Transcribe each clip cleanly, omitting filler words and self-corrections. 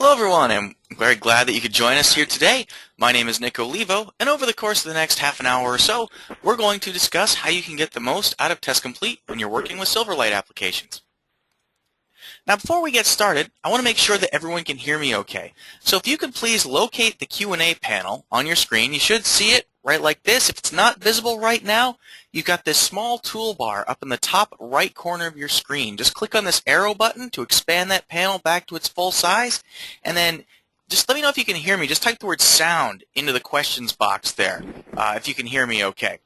Hello everyone, I'm very glad that you could join us here today. My name is Nick Olivo, and over the course of the next half an hour or so, we're going to discuss how you can get the most out of TestComplete when you're working with Silverlight applications. Now before we get started, I want to make sure that everyone can hear me okay. So if you could please locate the Q&A panel on your screen, you should see it right like this. If it's not visible right now, you've got this small toolbar up in the top right corner of your screen. Just click on this arrow button to expand that panel back to its full size, and then just let me know if you can hear me. Just type the word sound into the questions box there if you can hear me okay.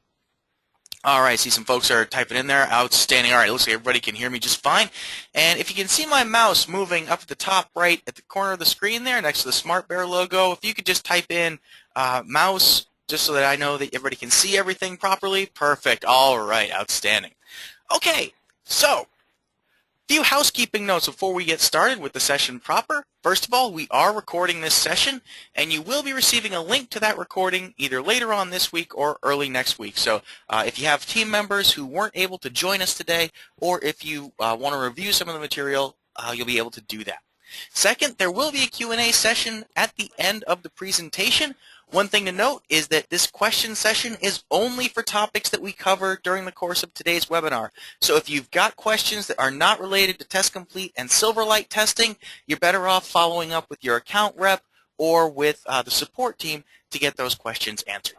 All right, see some folks are typing in there. Outstanding. All right, it looks like everybody can hear me just fine. And if you can see my mouse moving up at the top right at the corner of the screen there next to the Smart Bear logo, if you could just type in mouse just so that I know that everybody can see everything properly. Perfect. All right, outstanding. Okay, so a few housekeeping notes before we get started with the session proper. First of all, we are recording this session, and you will be receiving a link to that recording either later on this week or early next week. So if you have team members who weren't able to join us today, or if you want to review some of the material, you'll be able to do that. Second, there will be a Q&A session at the end of the presentation. One thing to note is that this question session is only for topics that we cover during the course of today's webinar. So if you've got questions that are not related to TestComplete and Silverlight testing, you're better off following up with your account rep or with the support team to get those questions answered.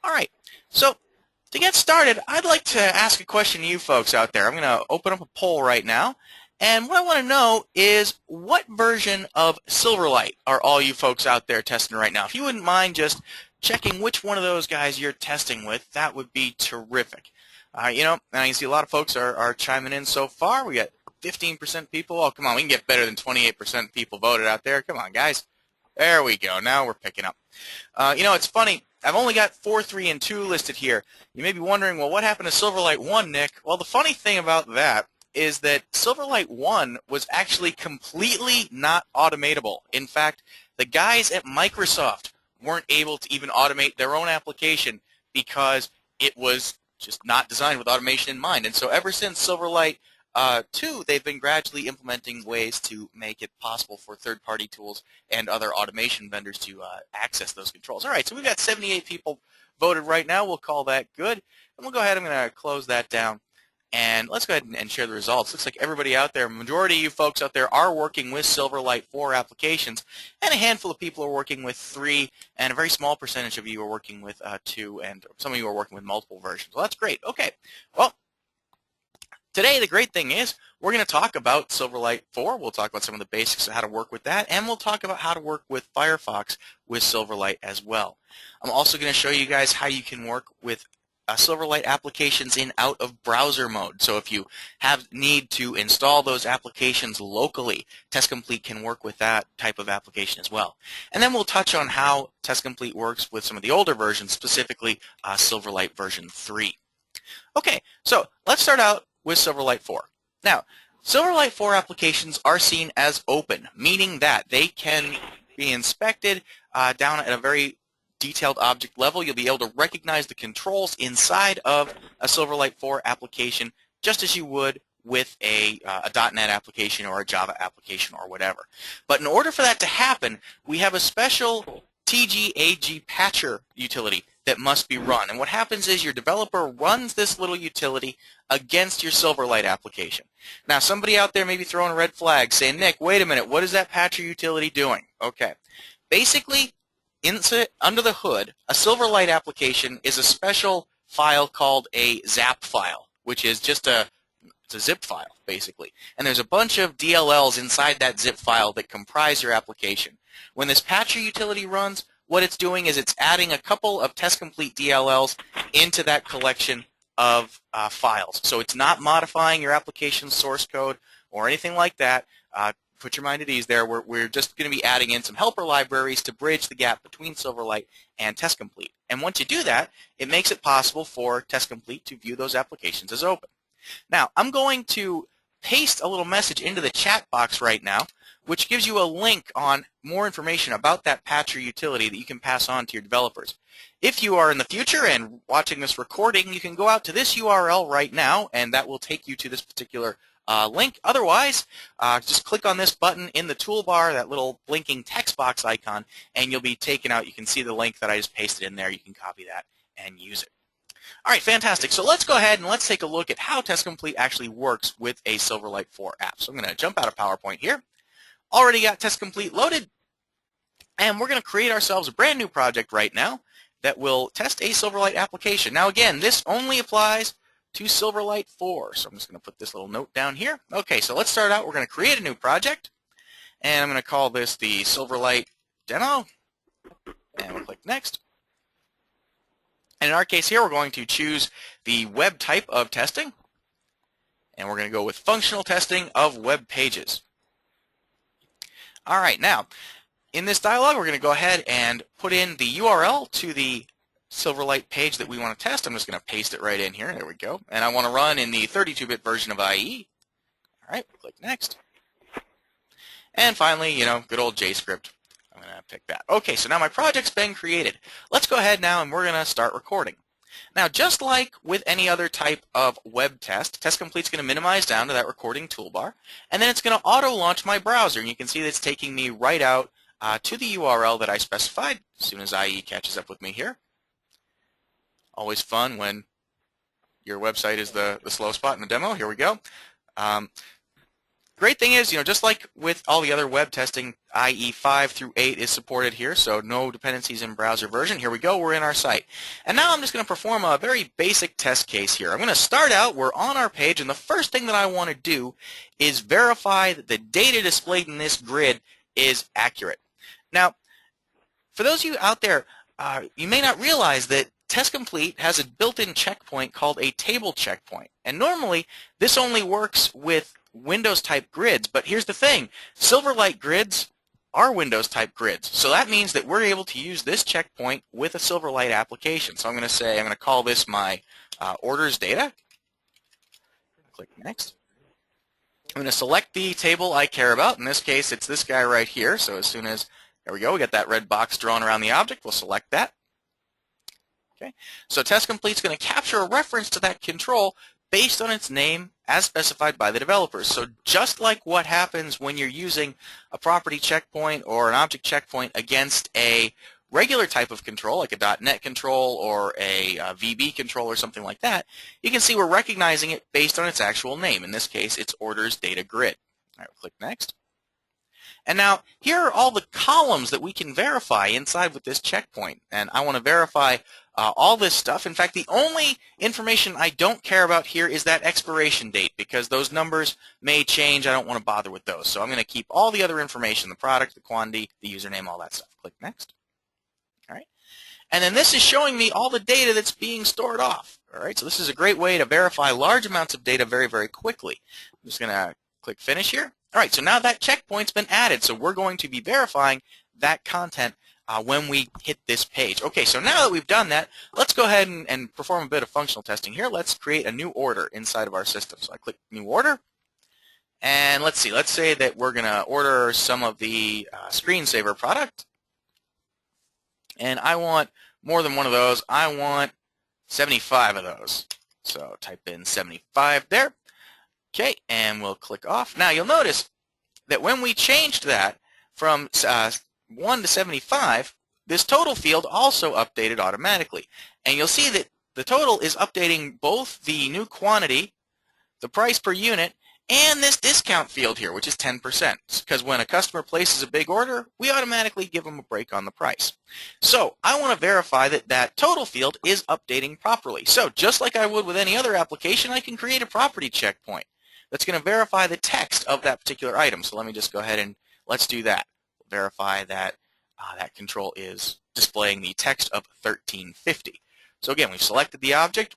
All right, so to get started, I'd like to ask a question to you folks out there. I'm going to open up a poll right now. And what I want to know is what version of Silverlight are all you folks out there testing right now? If you wouldn't mind just checking which one of those guys you're testing with, that would be terrific. You know, and I can see a lot of folks are chiming in so far. We got 15% people. Oh, come on, we can get better than 28% people voted out there. Come on, guys. There we go. Now we're picking up. You know, it's funny. I've only got 4, 3, and 2 listed here. You may be wondering, well, what happened to Silverlight 1, Nick? Well, the funny thing about that is that Silverlight 1 was actually completely not automatable. In fact, the guys at Microsoft weren't able to even automate their own application because it was just not designed with automation in mind. And so ever since Silverlight 2, they've been gradually implementing ways to make it possible for third-party tools and other automation vendors to access those controls. All right, so we've got 78 people voted right now. We'll call that good. And we'll go ahead. I'm going to close that down. And let's go ahead and share the results. Looks like everybody out there, majority of you folks out there are working with Silverlight 4 applications, and a handful of people are working with 3, and a very small percentage of you are working with 2, and some of you are working with multiple versions. Well, that's great. Okay. Well, today the great thing is we're going to talk about Silverlight 4. We'll talk about some of the basics of how to work with that, and we'll talk about how to work with Firefox with Silverlight as well. I'm also going to show you guys how you can work with Silverlight applications in out-of-browser mode. So if you need to install those applications locally, TestComplete can work with that type of application as well. And then we'll touch on how TestComplete works with some of the older versions, specifically Silverlight version 3. Okay, so let's start out with Silverlight 4. Now, Silverlight 4 applications are seen as open, meaning that they can be inspected down at a very detailed object level. You'll be able to recognize the controls inside of a Silverlight 4 application just as you would with a .NET application or a Java application or whatever. But in order for that to happen, we have a special TGAG patcher utility that must be run. And what happens is your developer runs this little utility against your Silverlight application. Now, somebody out there may be throwing a red flag saying, Nick, wait a minute, what is that patcher utility doing? Okay. Basically, under the hood, a Silverlight application is a special file called a ZAP file, which is just it's a zip file, basically. And there's a bunch of DLLs inside that zip file that comprise your application. When this patcher utility runs, what it's doing is it's adding a couple of TestComplete DLLs into that collection of files. So it's not modifying your application source code or anything like that. Put your mind at ease there. We're just going to be adding in some helper libraries to bridge the gap between Silverlight and TestComplete. And once you do that, it makes it possible for TestComplete to view those applications as open. Now, I'm going to paste a little message into the chat box right now, which gives you a link on more information about that patcher utility that you can pass on to your developers. If you are in the future and watching this recording, you can go out to this URL right now, and that will take you to this particular link. Otherwise, just click on this button in the toolbar, that little blinking text box icon, and you'll be taken out. You can see the link that I just pasted in there. You can copy that and use it. All right, fantastic. So let's go ahead and let's take a look at how TestComplete actually works with a Silverlight 4 app. So I'm going to jump out of PowerPoint here. Already got TestComplete loaded, and we're going to create ourselves a brand new project right now that will test a Silverlight application. Now again, this only applies to Silverlight 4. So I'm just going to put this little note down here. Okay, so let's start out. We're going to create a new project, and I'm going to call this the Silverlight demo, and we'll click next. And in our case here, we're going to choose the web type of testing, and we're going to go with functional testing of web pages. All right, now, in this dialog, we're going to go ahead and put in the URL to the Silverlight page that we want to test. I'm just going to paste it right in here. There we go. And I want to run in the 32-bit version of IE. All right, click next. And finally, good old JScript. I'm going to pick that. Okay, so now my project's been created. Let's go ahead now and we're going to start recording. Now, just like with any other type of web test, TestComplete's going to minimize down to that recording toolbar, and then it's going to auto-launch my browser. And you can see that it's taking me right out to the URL that I specified as soon as IE catches up with me here. Always fun when your website is the slow spot in the demo. Here we go. Great thing is, just like with all the other web testing, IE 5 through 8 is supported here, so no dependencies in browser version. Here we go, we're in our site. And now I'm just going to perform a very basic test case here. I'm going to start out, we're on our page, and the first thing that I want to do is verify that the data displayed in this grid is accurate. Now, for those of you out there, you may not realize that TestComplete has a built-in checkpoint called a table checkpoint. And normally, this only works with Windows-type grids, but here's the thing. Silverlight grids are Windows-type grids. So that means that we're able to use this checkpoint with a Silverlight application. So I'm going to call this my orders data. Click next. I'm going to select the table I care about. In this case, it's this guy right here. So as soon as, there we go, we got that red box drawn around the object. We'll select that. Okay. So TestComplete's going to capture a reference to that control based on its name as specified by the developers. So just like what happens when you're using a property checkpoint or an object checkpoint against a regular type of control, like a .NET control or a VB control or something like that, you can see we're recognizing it based on its actual name. In this case, it's orders data grid. All right, we'll click next. And now, here are all the columns that we can verify inside with this checkpoint. And I want to verify all this stuff. In fact, the only information I don't care about here is that expiration date, because those numbers may change. I don't want to bother with those. So I'm going to keep all the other information, the product, the quantity, the username, all that stuff. Click next. All right. And then this is showing me all the data that's being stored off. All right. So this is a great way to verify large amounts of data very, very quickly. I'm just going to click Finish here. All right, so now that checkpoint's been added, so we're going to be verifying that content when we hit this page. Okay, so now that we've done that, let's go ahead and perform a bit of functional testing here. Let's create a new order inside of our system. So I click New Order, and let's see. Let's say that we're going to order some of the screensaver product, and I want more than one of those. I want 75 of those. So type in 75 there. Okay, and we'll click off. Now you'll notice that when we changed that from 1 to 75, this total field also updated automatically. And you'll see that the total is updating both the new quantity, the price per unit, and this discount field here, which is 10%. Because when a customer places a big order, we automatically give them a break on the price. So I want to verify that that total field is updating properly. So just like I would with any other application, I can create a property checkpoint that's going to verify the text of that particular item. So let me just go ahead and let's do that. Verify that that control is displaying the text of 1350. So again, we've selected the object,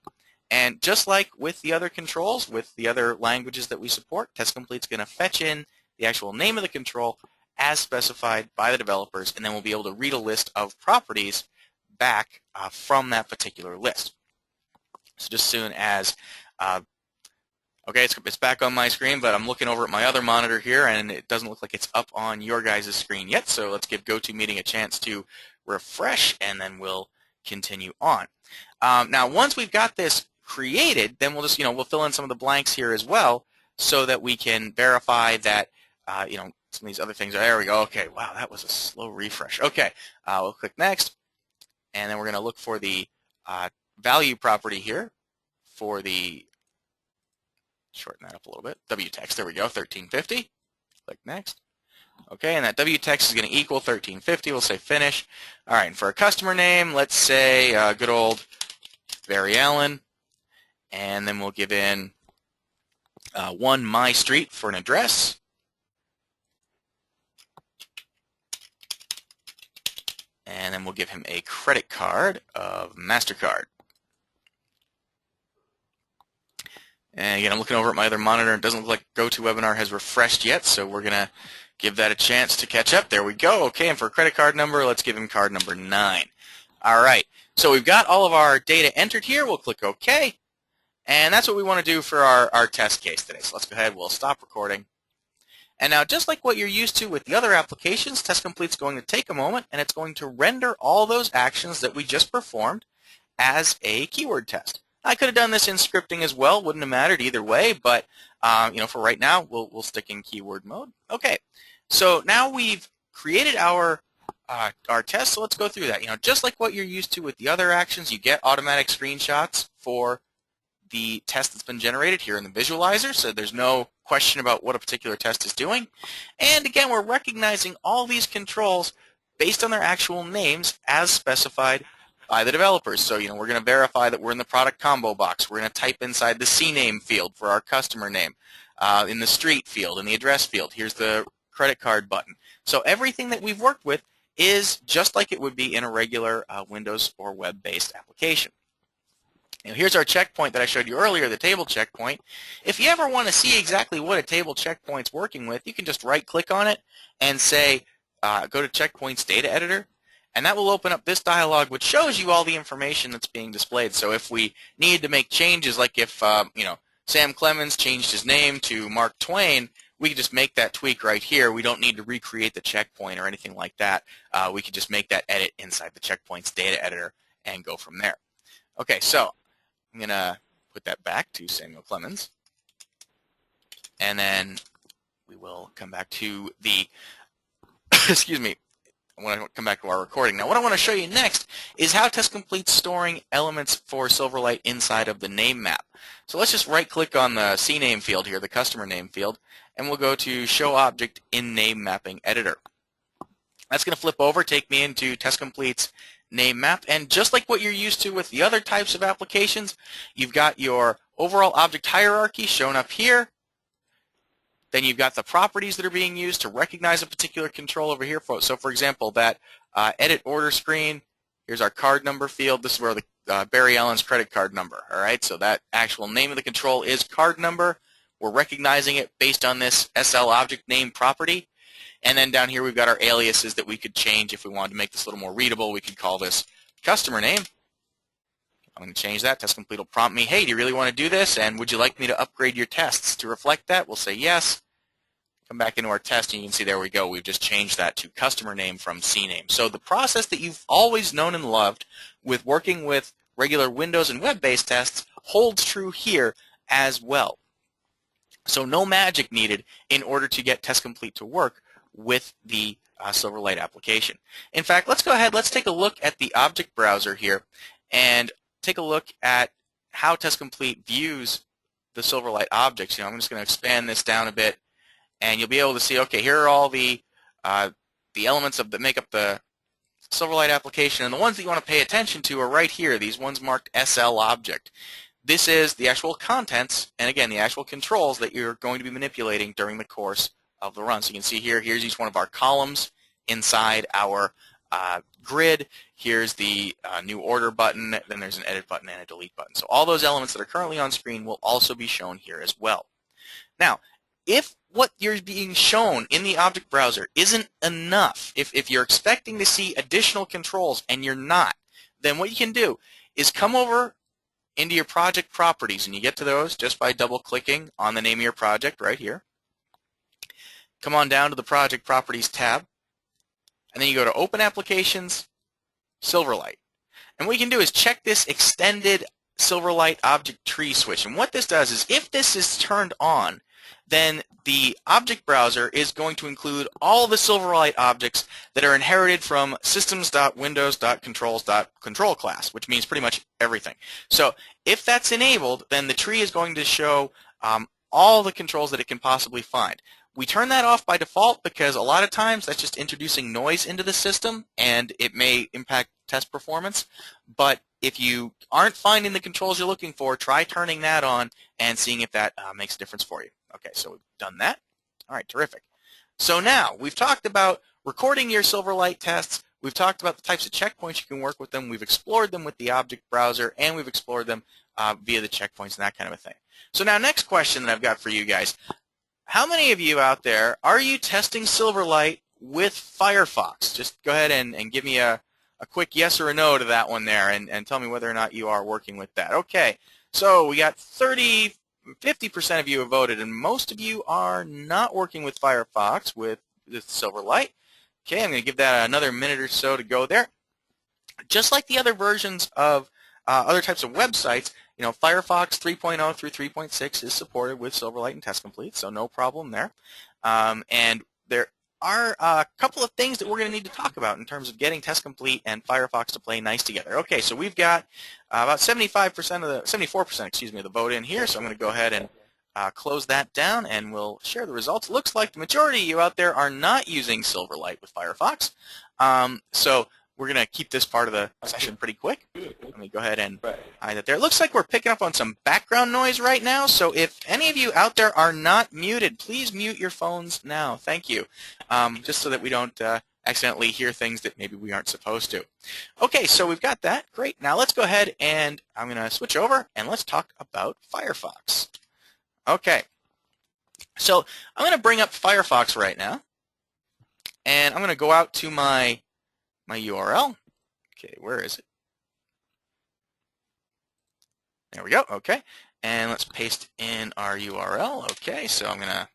and just like with the other controls, with the other languages that we support, TestComplete's going to fetch in the actual name of the control as specified by the developers, and then we'll be able to read a list of properties back from that particular list. So just as soon as okay, it's back on my screen, but I'm looking over at my other monitor here, and it doesn't look like it's up on your guys' screen yet. So let's give GoToMeeting a chance to refresh, and then we'll continue on. Now, once we've got this created, then we'll just, we'll fill in some of the blanks here as well. so that we can verify that, some of these other things. There we go. Okay, wow, that was a slow refresh. Okay, we'll click next, and then we're going to look for the value property here for the, shorten that up a little bit, WText. There we go, 1350. Click next. Okay, and that WText is going to equal 1350. We'll say finish. All right, and for a customer name, let's say good old Barry Allen, and then we'll give in 1 My Street for an address. And then we'll give him a credit card of MasterCard. And again, I'm looking over at my other monitor. It doesn't look like GoToWebinar has refreshed yet, so we're going to give that a chance to catch up. There we go. Okay, and for a credit card number, let's give him card number 9. All right, so we've got all of our data entered here. We'll click OK. And that's what we want to do for our test case today. So let's go ahead. We'll stop recording. And now, just like what you're used to with the other applications, TestComplete is going to take a moment, and it's going to render all those actions that we just performed as a keyword test. I could have done this in scripting as well. Wouldn't have mattered either way, but for right now, we'll stick in keyword mode. Okay, so now we've created our test, so let's go through that. Just like what you're used to with the other actions, you get automatic screenshots for the test that's been generated here in the visualizer, so there's no question about what a particular test is doing. And again, we're recognizing all these controls based on their actual names as specified by the developers. So, we're going to verify that we're in the product combo box. We're going to type inside the CNAME field for our customer name, in the street field, in the address field. Here's the credit card button. So everything that we've worked with is just like it would be in a regular Windows or web-based application. Here's our checkpoint that I showed you earlier, the table checkpoint. If you ever want to see exactly what a table checkpoint's working with, you can just right-click on it and say, go to Checkpoints Data Editor, and that will open up this dialog which shows you all the information that's being displayed. So if we need to make changes, like if Sam Clemens changed his name to Mark Twain, we can just make that tweak right here. We don't need to recreate the checkpoint or anything like that. We can just make that edit inside the Checkpoints Data Editor and go from there. Okay, so I'm going to put that back to Samuel Clemens, and then we will come back to the, excuse me, I want to come back to our recording. Now what I want to show you next is how TestComplete's storing elements for Silverlight inside of the name map. So let's just right-click on the CNAME field here, the customer name field, and we'll go to Show Object in Name Mapping Editor. That's going to flip over, take me into TestComplete's name map, and just like what you're used to with the other types of applications, you've got your overall object hierarchy shown up here. Then you've got the properties that are being used to recognize a particular control over here. So for example, that edit order screen, here's our card number field. This is where the Barry Allen's credit card number. All right, so that actual name of the control is card number. We're recognizing it based on this SL object name property. And then down here we've got our aliases that we could change if we wanted to make this a little more readable. We could call this customer name. I'm going to change that. TestComplete will prompt me, hey, do you really want to do this? And would you like me to upgrade your tests to reflect that? We'll say yes. Come back into our test, and you can see there we go. We've just changed that to customer name from CNAME. So the process that you've always known and loved with working with regular Windows and web-based tests holds true here as well. So no magic needed in order to get TestComplete to work with the Silverlight application. In fact, let's go ahead, let's take a look at the object browser here and take a look at how TestComplete views the Silverlight objects. I'm just going to expand this down a bit, and you'll be able to see, okay, here are all the elements that make up the Silverlight application, and the ones that you want to pay attention to are right here, these ones marked SL object. This is the actual contents, and again, the actual controls that you're going to be manipulating during the course of the run. So you can see here, here's each one of our columns inside our grid. Here's the new order button, then there's an edit button and a delete button. So all those elements that are currently on screen will also be shown here as well. Now, if what you're being shown in the object browser isn't enough, if you're expecting to see additional controls and you're not, then what you can do is come over into your project properties, and you get to those just by double-clicking on the name of your project right here. Come on down to the Project Properties tab, and then you go to Open Applications, Silverlight. And what you can do is check this Extended Silverlight Object Tree switch. And what this does is if this is turned on, then the object browser is going to include all the Silverlight objects that are inherited from systems.windows.controls.control class, which means pretty much everything. So if that's enabled, then the tree is going to show all the controls that it can possibly find. We turn that off by default because a lot of times that's just introducing noise into the system and it may impact test performance. But if you aren't finding the controls you're looking for, try turning that on and seeing if that makes a difference for you. Okay, so we've done that. All right, terrific. So now we've talked about recording your Silverlight tests. We've talked about the types of checkpoints you can work with them. We've explored them with the object browser, and we've explored them via the checkpoints and that kind of a thing. So now next question that I've got for you guys. How many of you out there, are you testing Silverlight with Firefox? Just go ahead and give me a quick yes or a no to that one there and tell me whether or not you are working with that. Okay, so we got 50% of you have voted, and most of you are not working with Firefox with the Silverlight. Okay, I'm going to give that another minute or so to go there. Just like the other versions of other types of websites, you know, Firefox 3.0 through 3.6 is supported with Silverlight and TestComplete, so no problem there. And there are a couple of things that we're going to need to talk about in terms of getting TestComplete and Firefox to play nice together. Okay, so we've got about 74%, excuse me, of the vote in here, so I'm going to go ahead and close that down, and we'll share the results. Looks like the majority of you out there are not using Silverlight with Firefox, so we're going to keep this part of the session pretty quick. Let me go ahead and hide that there. It looks like we're picking up on some background noise right now, so if any of you out there are not muted, please mute your phones now. Thank you, just so that we don't accidentally hear things that maybe we aren't supposed to. Okay, so we've got that. Great. Now let's go ahead and I'm going to switch over and let's talk about Firefox. Okay, so I'm going to bring up Firefox right now, and I'm going to go out to my URL. Okay, where is it? There we go. Okay, and let's paste in our URL. Okay, so I'm going to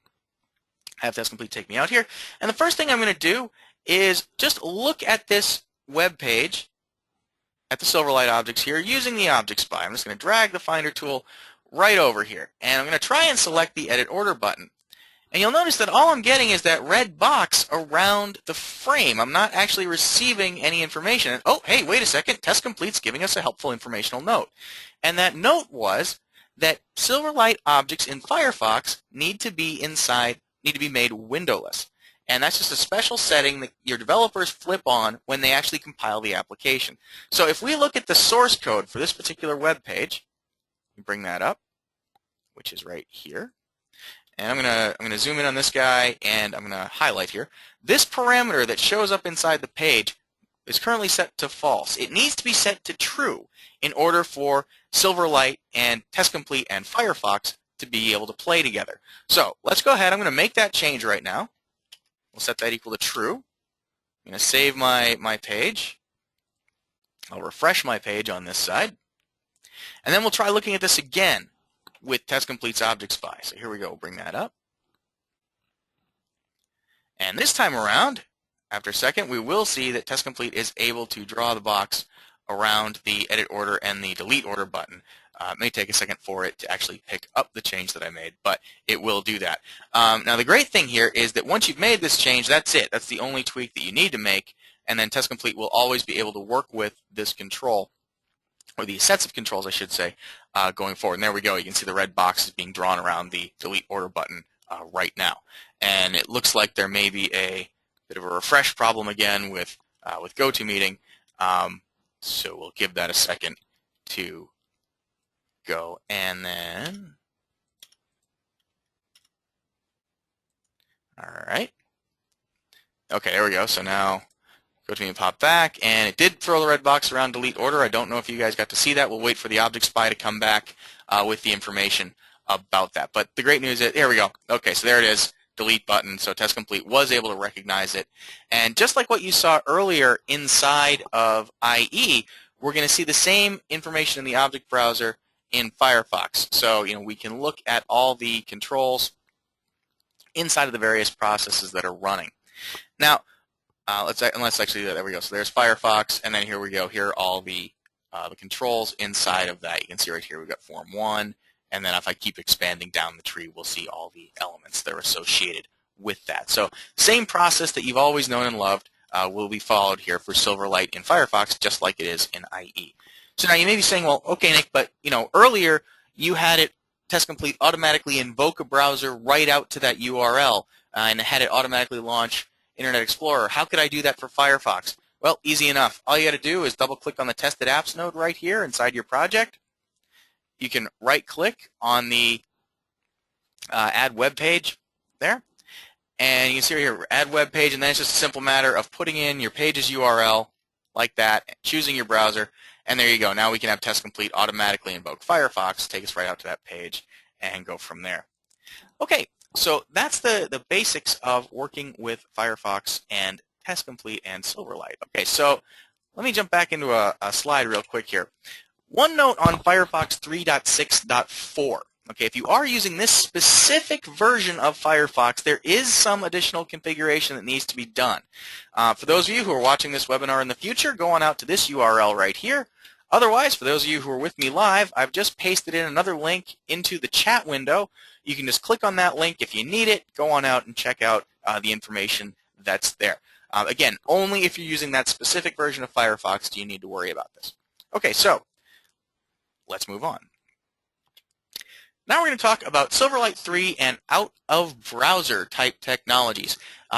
have TestComplete take me out here, and the first thing I'm going to do is just look at this web page at the Silverlight objects here using the Object Spy. I'm just going to drag the Finder tool right over here, and I'm going to try and select the Edit Order button. And you'll notice that all I'm getting is that red box around the frame. I'm not actually receiving any information. Oh, hey, wait a second. TestComplete's giving us a helpful informational note. And that note was that Silverlight objects in Firefox need to be made windowless. And that's just a special setting that your developers flip on when they actually compile the application. So if we look at the source code for this particular web page, bring that up, which is right here. And I'm gonna zoom in on this guy, and I'm gonna highlight here. This parameter that shows up inside the page is currently set to false. It needs to be set to true in order for Silverlight and TestComplete and Firefox to be able to play together. So let's go ahead. I'm gonna make that change right now. We'll set that equal to true. I'm gonna save my page. I'll refresh my page on this side, and then we'll try looking at this again with TestComplete's Object Spy. So here we go. We'll bring that up. And this time around, after a second, we will see that TestComplete is able to draw the box around the Edit Order and the Delete Order button. It may take a second for it to actually pick up the change that I made, but it will do that. Now, the great thing here is that once you've made this change, that's it. That's the only tweak that you need to make, and then TestComplete will always be able to work with this control, or these sets of controls, I should say, going forward. And there we go. You can see the red box is being drawn around the Delete Order button right now. And it looks like there may be a bit of a refresh problem again with GoToMeeting. So we'll give that a second to go. And then, all right. Okay, there we go. So now GoToMeeting pop back, and it did throw the red box around Delete Order. I don't know if you guys got to see that. We'll wait for the Object Spy to come back with the information about that. But the great news is, here we go. Okay, so there it is, Delete button. So TestComplete was able to recognize it. And just like what you saw earlier inside of IE, we're going to see the same information in the object browser in Firefox. So, you know, we can look at all the controls inside of the various processes that are running. Now, let's actually do that. There we go. So there's Firefox, and then here we go. Here are all the controls inside of that. You can see right here we've got Form 1, and then if I keep expanding down the tree, we'll see all the elements that are associated with that. So same process that you've always known and loved will be followed here for Silverlight in Firefox, just like it is in IE. So now you may be saying, well, okay, Nick, but earlier you had it TestComplete automatically invoke a browser right out to that URL and had it automatically launch Internet Explorer. How could I do that for Firefox? Well, easy enough. All you got to do is double-click on the Tested Apps node right here inside your project. You can right-click on the Add Web Page there. And you can see right here, Add Web Page, and then it's just a simple matter of putting in your page's URL like that, choosing your browser, and there you go. Now we can have TestComplete automatically invoke Firefox, take us right out to that page, and go from there. Okay, so that's the basics of working with Firefox and TestComplete and Silverlight. Okay, so let me jump back into a slide real quick here. One note on Firefox 3.6.4. Okay, if you are using this specific version of Firefox, there is some additional configuration that needs to be done. For those of you who are watching this webinar in the future, go on out to this URL right here. Otherwise, for those of you who are with me live, I've just pasted in another link into the chat window. You can just click on that link if you need it. Go on out and check out the information that's there. Again, only if you're using that specific version of Firefox do you need to worry about this. Okay, so let's move on. Now we're going to talk about Silverlight 3 and out-of-browser type technologies.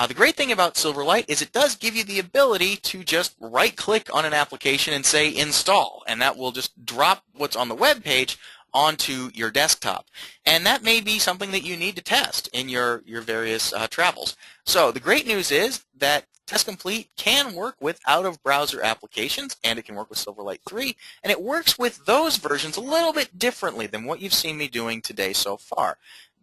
The great thing about Silverlight is it does give you the ability to just right-click on an application and say install, and that will just drop what's on the web page onto your desktop. And that may be something that you need to test in your various travels. So the great news is that TestComplete can work with out-of-browser applications, and it can work with Silverlight 3, and it works with those versions a little bit differently than what you've seen me doing today so far.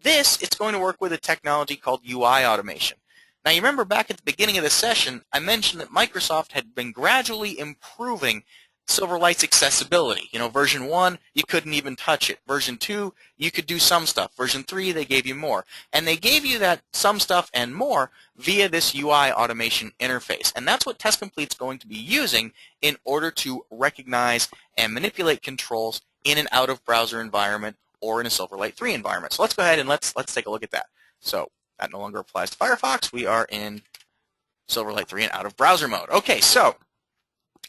It's going to work with a technology called UI automation. Now, you remember back at the beginning of the session, I mentioned that Microsoft had been gradually improving Silverlight's accessibility. Version 1, you couldn't even touch it. Version 2, you could do some stuff. Version 3, they gave you more. And they gave you that some stuff and more via this UI automation interface. And that's what TestComplete's going to be using in order to recognize and manipulate controls in an out-of-browser environment or in a Silverlight 3 environment. So let's go ahead and let's take a look at that. So that no longer applies to Firefox. We are in Silverlight 3 and out-of-browser mode. Okay, so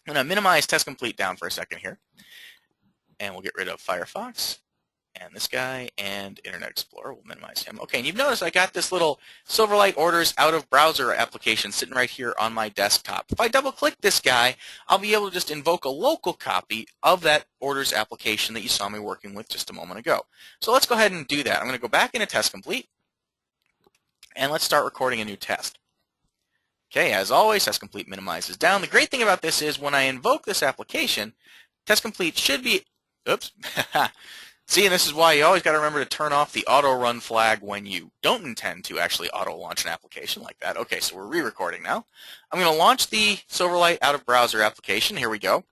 I'm going to minimize TestComplete down for a second here, and we'll get rid of Firefox, and this guy, and Internet Explorer. We'll minimize him. Okay, and you've noticed I got this little Silverlight Orders out-of-browser application sitting right here on my desktop. If I double-click this guy, I'll be able to just invoke a local copy of that Orders application that you saw me working with just a moment ago. So let's go ahead and do that. I'm going to go back into TestComplete, and let's start recording a new test. Okay, as always, TestComplete minimizes down. The great thing about this is when I invoke this application, TestComplete should be, oops, see, and this is why you always got to remember to turn off the auto-run flag when you don't intend to actually auto-launch an application like that. Okay, so we're re-recording now. I'm going to launch the Silverlight out-of-browser application. Here we go.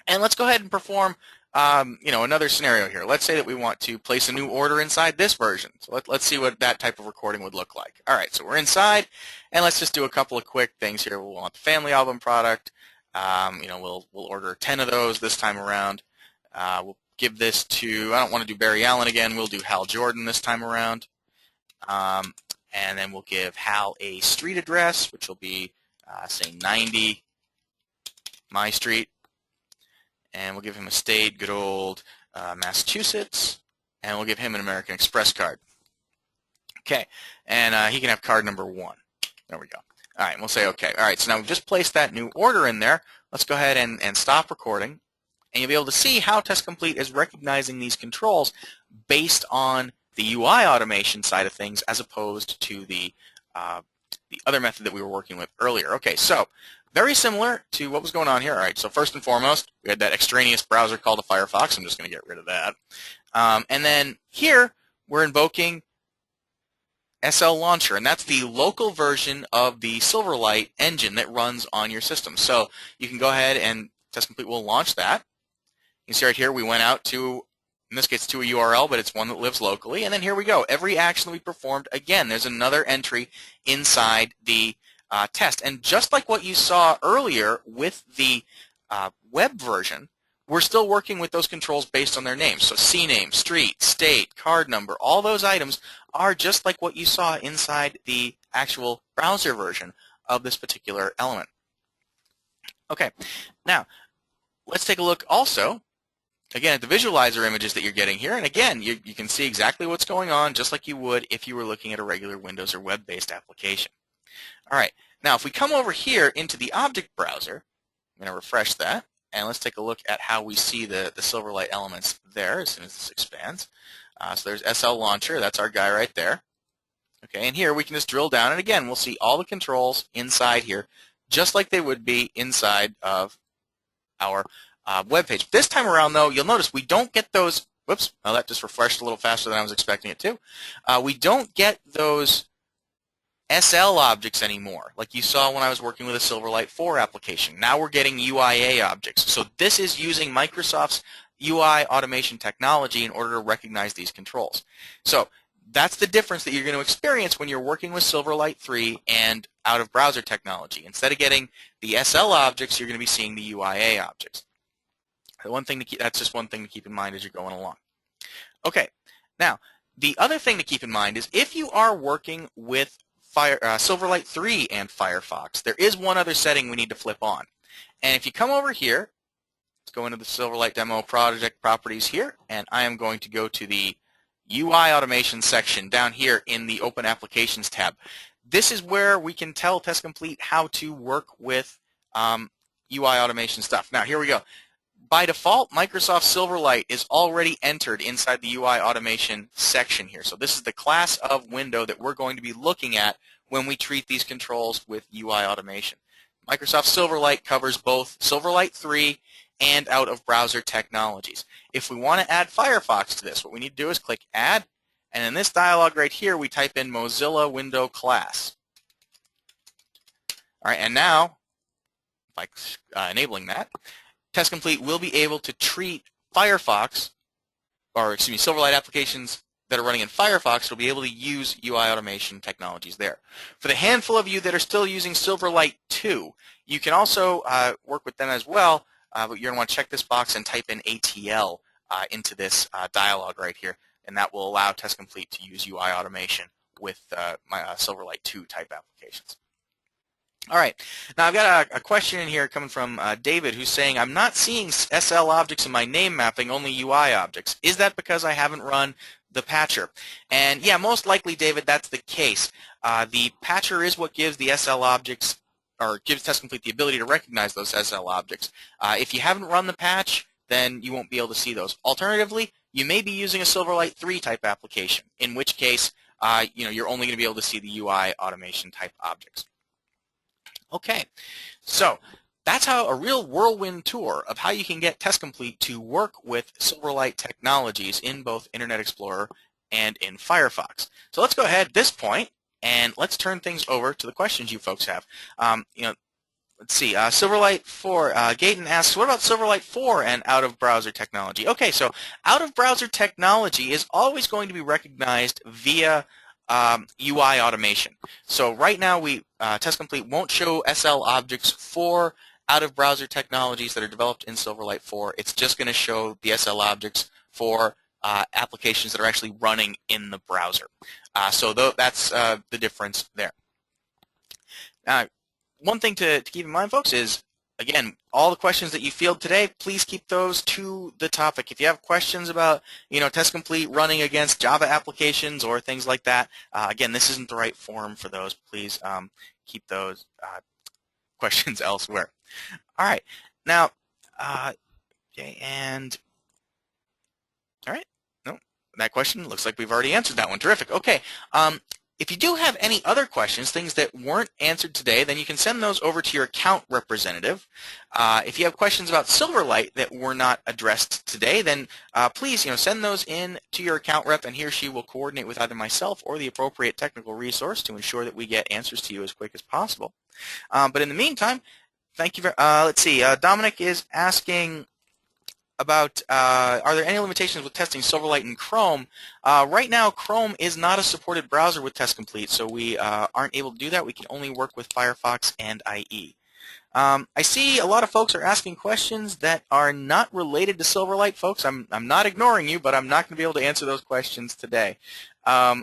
And let's go ahead and perform another scenario here. Let's say that we want to place a new order inside this version. So let's see what that type of recording would look like. All right, so we're inside, and let's just do a couple of quick things here. We'll want the family album product. We'll order 10 of those this time around. We'll give this to, I don't want to do Barry Allen again. We'll do Hal Jordan this time around. And then we'll give Hal a street address, which will be, say, 90 My Street. And we'll give him a state, good old Massachusetts, and we'll give him an American Express card. Okay, and he can have card number 1. There we go. All right, and we'll say OK. All right, so now we've just placed that new order in there. Let's go ahead and stop recording, and you'll be able to see how TestComplete is recognizing these controls based on the UI automation side of things as opposed to the other method that we were working with earlier. Okay, so very similar to what was going on here. All right, so first and foremost, we had that extraneous browser called the Firefox. I'm just going to get rid of that. And then here, we're invoking SL Launcher, and that's the local version of the Silverlight engine that runs on your system. So you can go ahead and TestComplete will launch that. You can see right here, we went out to, in this case, to a URL, but it's one that lives locally. And then here we go. Every action that we performed, again, there's another entry inside the test. And just like what you saw earlier with the web version, we're still working with those controls based on their names. So CNAME, street, state, card number, all those items are just like what you saw inside the actual browser version of this particular element. Okay, now let's take a look also, again, at the visualizer images that you're getting here. And again, you can see exactly what's going on just like you would if you were looking at a regular Windows or web-based application. All right, now if we come over here into the object browser, I'm going to refresh that. And let's take a look at how we see the Silverlight elements there as soon as this expands. So there's SL Launcher. That's our guy right there. Okay, and here we can just drill down. And again, we'll see all the controls inside here, just like they would be inside of our web page. This time around, though, you'll notice we don't get those. Whoops, well, that just refreshed a little faster than I was expecting it to. We don't get those SL objects anymore, like you saw when I was working with a Silverlight 4 application. Now we're getting UIA objects. So this is using Microsoft's UI automation technology in order to recognize these controls. So that's the difference that you're going to experience when you're working with Silverlight 3 and out-of-browser technology. Instead of getting the SL objects, you're going to be seeing the UIA objects. That's just one thing to keep in mind as you're going along. Okay, now the other thing to keep in mind is if you are working with Silverlight 3 and Firefox, there is one other setting we need to flip on. And if you come over here, let's go into the Silverlight demo project properties here, and I am going to go to the UI automation section down here in the Open Applications tab. This is where we can tell TestComplete how to work with UI automation stuff. Now here we go. By default, Microsoft Silverlight is already entered inside the UI automation section here. So this is the class of window that we're going to be looking at when we treat these controls with UI automation. Microsoft Silverlight covers both Silverlight 3 and out-of-browser technologies. If we want to add Firefox to this, what we need to do is click Add, and in this dialog right here, we type in Mozilla Window Class. All right, and now, by enabling that, TestComplete will be able to treat Firefox, or excuse me, Silverlight applications that are running in Firefox will be able to use UI automation technologies there. For the handful of you that are still using Silverlight 2, you can also work with them as well, but you're going to want to check this box and type in ATL into this dialog right here, and that will allow TestComplete to use UI automation with my Silverlight 2 type applications. All right, now I've got a question in here coming from David who's saying, I'm not seeing SL objects in my name mapping, only UI objects. Is that because I haven't run the patcher? And yeah, most likely, David, that's the case. The patcher is what gives the SL objects, or gives TestComplete the ability to recognize those SL objects. If you haven't run the patch, then you won't be able to see those. Alternatively, you may be using a Silverlight 3 type application, in which case you're only going to be able to see the UI automation type objects. Okay, so that's how a real whirlwind tour of how you can get TestComplete to work with Silverlight technologies in both Internet Explorer and in Firefox. So let's go ahead at this point and let's turn things over to the questions you folks have. Let's see, Silverlight 4, Gaten asks, what about Silverlight 4 and out-of-browser technology? Okay, so out-of-browser technology is always going to be recognized via UI automation. So right now, TestComplete won't show SL objects for out-of-browser technologies that are developed in Silverlight 4. It's just going to show the SL objects for applications that are actually running in the browser. So that's the difference there. One thing to keep in mind, folks, is, again, all the questions that you field today, please keep those to the topic. If you have questions about, TestComplete running against Java applications or things like that, again, this isn't the right forum for those. Please keep those questions elsewhere. All right. Now, okay, and all right. No, that question looks like we've already answered that one. Terrific. Okay. If you do have any other questions, things that weren't answered today, then you can send those over to your account representative. If you have questions about Silverlight that were not addressed today, then please send those in to your account rep, and he or she will coordinate with either myself or the appropriate technical resource to ensure that we get answers to you as quick as possible. But in the meantime, thank you. Let's see. Dominic is asking about are there any limitations with testing Silverlight in Chrome? Right now, Chrome is not a supported browser with TestComplete, so we aren't able to do that. We can only work with Firefox and IE. I see a lot of folks are asking questions that are not related to Silverlight, folks. I'm not ignoring you, but I'm not going to be able to answer those questions today.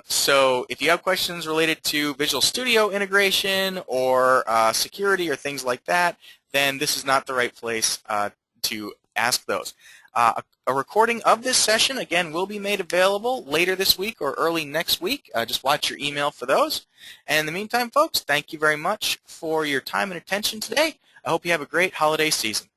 So if you have questions related to Visual Studio integration or security or things like that, then this is not the right place to ask those. A recording of this session, again, will be made available later this week or early next week. Just watch your email for those. And in the meantime, folks, thank you very much for your time and attention today. I hope you have a great holiday season.